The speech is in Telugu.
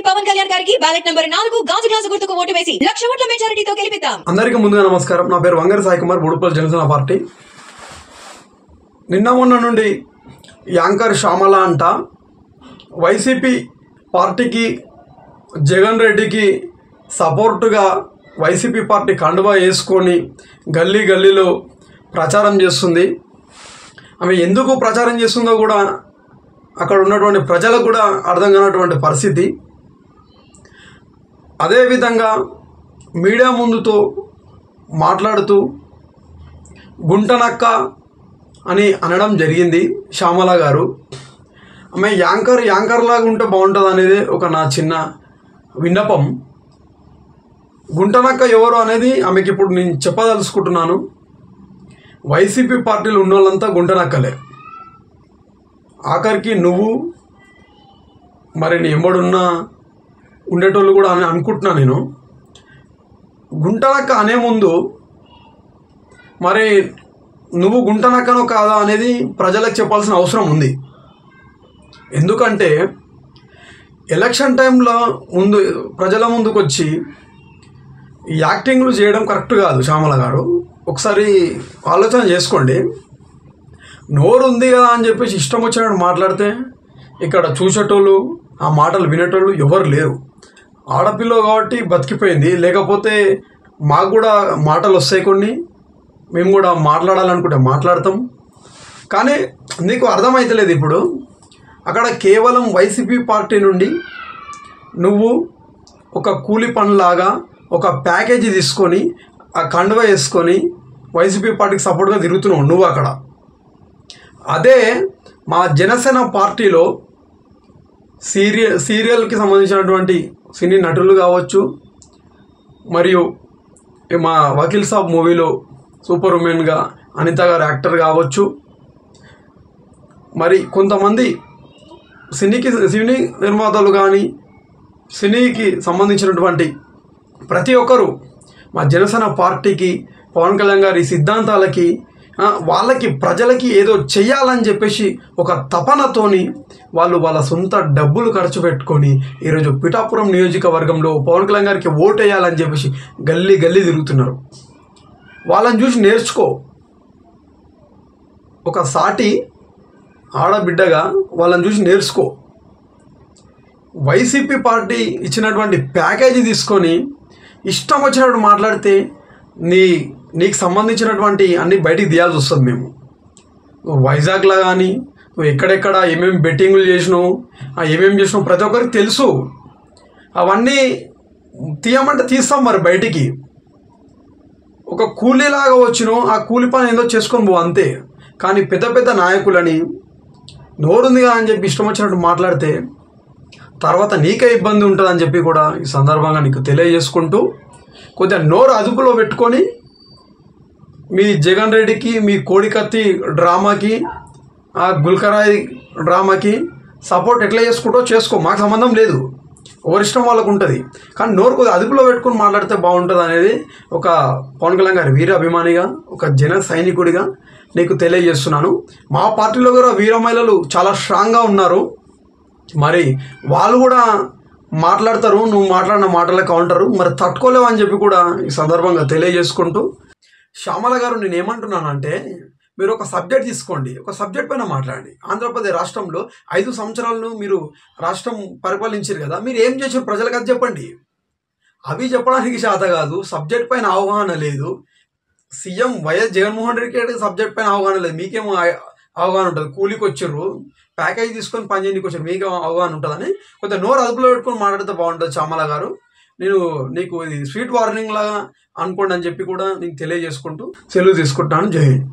పవన్ కళ్యాణ్ గారికి బ్యాలెట్ నంబర్ 4 గాజు గ్లాసు గుర్తుకు ఓటు వేసి 1,00,000 ఓట్ల మెజారిటీతో గెలిపిద్దాం. అందరికీ ముందుగా నమస్కారం. నా పేరు వంగరి సాయి కుమార్, బుడుపల్లి జనసేన పార్టీ. నిన్న మొన్న నుండి యాంకర్ శ్యామల అంట వైసీపీ పార్టీకి జగన్ రెడ్డికి సపోర్టుగా వైసీపీ పార్టీ కండువా వేసుకొని గల్లీ గల్లీలో ప్రచారం చేస్తుంది. ఆమె ఎందుకు ప్రచారం చేస్తుందో కూడా అక్కడ ఉన్నటువంటి ప్రజలకు కూడా అర్థం కానటువంటి పరిస్థితి. అదేవిధంగా మీడియా ముందుతో మాట్లాడుతూ గుంటనక్క అని అనడం జరిగింది శ్యామల గారు. ఆమె యాంకర్ లాగా ఉంటే బాగుంటుంది అనేది ఒక నా చిన్న విన్నపం. గుంటనక్క ఎవరు అనేది ఆమెకి ఇప్పుడు నేను చెప్పదలుచుకుంటున్నాను. వైసీపీ పార్టీలు ఉన్న వాళ్ళంతా గుంటనక్కలే. ఆఖరికి నువ్వు మరి నీ ఎంబడున్నా ఉండేటోళ్ళు కూడా అని అనుకుంటున్నా నేను. గుంటనక్క అనే ముందు మరి నువ్వు గుంటనక్కనో కాదా అనేది ప్రజలకు చెప్పాల్సిన అవసరం ఉంది. ఎందుకంటే ఎలక్షన్ టైంలో ప్రజల ముందుకు వచ్చి యాక్టింగ్లు చేయడం కరెక్ట్ కాదు. శ్యామల గారు ఒకసారి ఆలోచన చేసుకోండి. నోరు ఉంది కదా అని చెప్పేసి ఇష్టం వచ్చినట్టు మాట్లాడితే ఇక్కడ చూసేటోళ్ళు, ఆ మాటలు వినేటోళ్ళు ఎవరు లేరు. ఆడపిల్ల కాబట్టి బతికిపోయింది, లేకపోతే మాకు కూడా మాటలు వస్తాయి కొన్ని, మేము కూడా మాట్లాడాలనుకుంటే మాట్లాడతాం. కానీ నీకు అర్థమవుతలేదు. ఇప్పుడు అక్కడ కేవలం వైసీపీ పార్టీ నుండి నువ్వు ఒక కూలి పనిలాగా ఒక ప్యాకేజీ తీసుకొని ఆ కండువా వేసుకొని వైసీపీ పార్టీకి సపోర్ట్గా తిరుగుతున్నావు నువ్వు అక్కడ. అదే మా జనసేన పార్టీలో సీరియల్కి సంబంధించినటువంటి సినీ నటులు కావచ్చు, మరియు మా వకీల్ సాబ్ మూవీలో సూపర్ ఉమెన్గా అనిత గారు యాక్టర్ కావచ్చు, మరి కొంతమంది సినీ నిర్మాతలు కానీ సినీకి సంబంధించినటువంటి ప్రతి ఒక్కరూ మా జనసేన పార్టీకి, పవన్ కళ్యాణ్ గారి సిద్ధాంతాలకి, వాళ్ళకి ప్రజలకి ఏదో చెయ్యాలని చెప్పేసి ఒక తపనతోని వాళ్ళు వాళ్ళ సొంత డబ్బులు ఖర్చు పెట్టుకొని ఈరోజు పిఠాపురం నియోజకవర్గంలో పవన్ కళ్యాణ్ గారికి ఓటు వేయాలని చెప్పేసి గల్లీ గల్లీ తిరుగుతున్నారు. వాళ్ళని చూసి నేర్చుకో. ఒక సాటి ఆడబిడ్డగా వాళ్ళని చూసి నేర్చుకో. వైసీపీ పార్టీ ఇచ్చినటువంటి ప్యాకేజీ తీసుకొని ఇష్టం వచ్చినట్టు మాట్లాడితే నీకు సంబంధించినటువంటి అన్ని బయటికి తీయాల్సి వస్తుంది. మేము నువ్వు వైజాగ్లో కానీ నువ్వు ఎక్కడెక్కడ ఏమేమి బెట్టింగులు చేసినావు, ఏమేమి చేసినావు ప్రతి ఒక్కరికి తెలుసు. అవన్నీ తీయమంటే తీస్తాం మరి బయటికి. ఒక కూలీలాగా వచ్చినావు, ఆ కూలి పని ఏందో చేసుకొని పో అంతే. కానీ పెద్ద పెద్ద నాయకులని నోరుందిగా అని చెప్పి ఇష్టం వచ్చినట్టు మాట్లాడితే తర్వాత నీకే ఇబ్బంది ఉంటుందని చెప్పి కూడా ఈ సందర్భంగా నీకు తెలియజేసుకుంటూ, కొద్దిగా నోరు అదుపులో పెట్టుకొని మీ జగన్ రెడ్డికి, మీ కోడికత్తి డ్రామాకి, ఆ గుల్కరాయి డ్రామాకి సపోర్ట్ ఎట్లా చేసుకుంటో చేసుకో, మాకు సంబంధం లేదు. ఎవరిష్టం వాళ్ళకు ఉంటుంది. కానీ నోరు కొద్దిగా అదుపులో పెట్టుకుని మాట్లాడితే బాగుంటుంది అనేది ఒక పవన్ కళ్యాణ్ గారి వీర అభిమానిగా, ఒక జన సైనికుడిగా నీకు తెలియజేస్తున్నాను. మా పార్టీలో కూడా వీర మహిళలు చాలా స్ట్రాంగ్గా ఉన్నారు. మరి వాళ్ళు కూడా మాట్లాడతారు, నువ్వు మాట్లాడిన మాటలే కౌంటరు, మరి తట్టుకోలేవు అని చెప్పి కూడా ఈ సందర్భంగా తెలియజేసుకుంటూ, శ్యామల గారు నేను ఏమంటున్నానంటే, మీరు ఒక సబ్జెక్ట్ తీసుకోండి, ఒక సబ్జెక్ట్ పైన మాట్లాడండి. ఆంధ్రప్రదేశ్ రాష్ట్రంలో 5 సంవత్సరాలను మీరు రాష్ట్రం పరిపాలించారు కదా, మీరు ఏం చేశారు ప్రజలకు అది చెప్పండి. అవి చెప్పడానికి చేత కాదు, సబ్జెక్ట్ పైన అవగాహన లేదు. సీఎం వైఎస్ జగన్మోహన్ రెడ్డికి సబ్జెక్ట్ పైన అవగాహన లేదు, మీకేమో అవగాహన ఉంటుంది. కూలికి వచ్చారు, ప్యాకేజ్ తీసుకొని పని చేయడానికి వచ్చారు, మీకు అవగాహన ఉంటుందని కొంచెం నోరు అదుపులో పెట్టుకొని మాట్లాడితే బాగుంటుంది శ్యామల గారు. నేను నీకు ఇది స్వీట్ వార్నింగ్ లాగా అనుకోండి అని చెప్పి కూడా నీకు తెలియజేసుకుంటూ సెలవు తీసుకుంటాను. జై హింద్.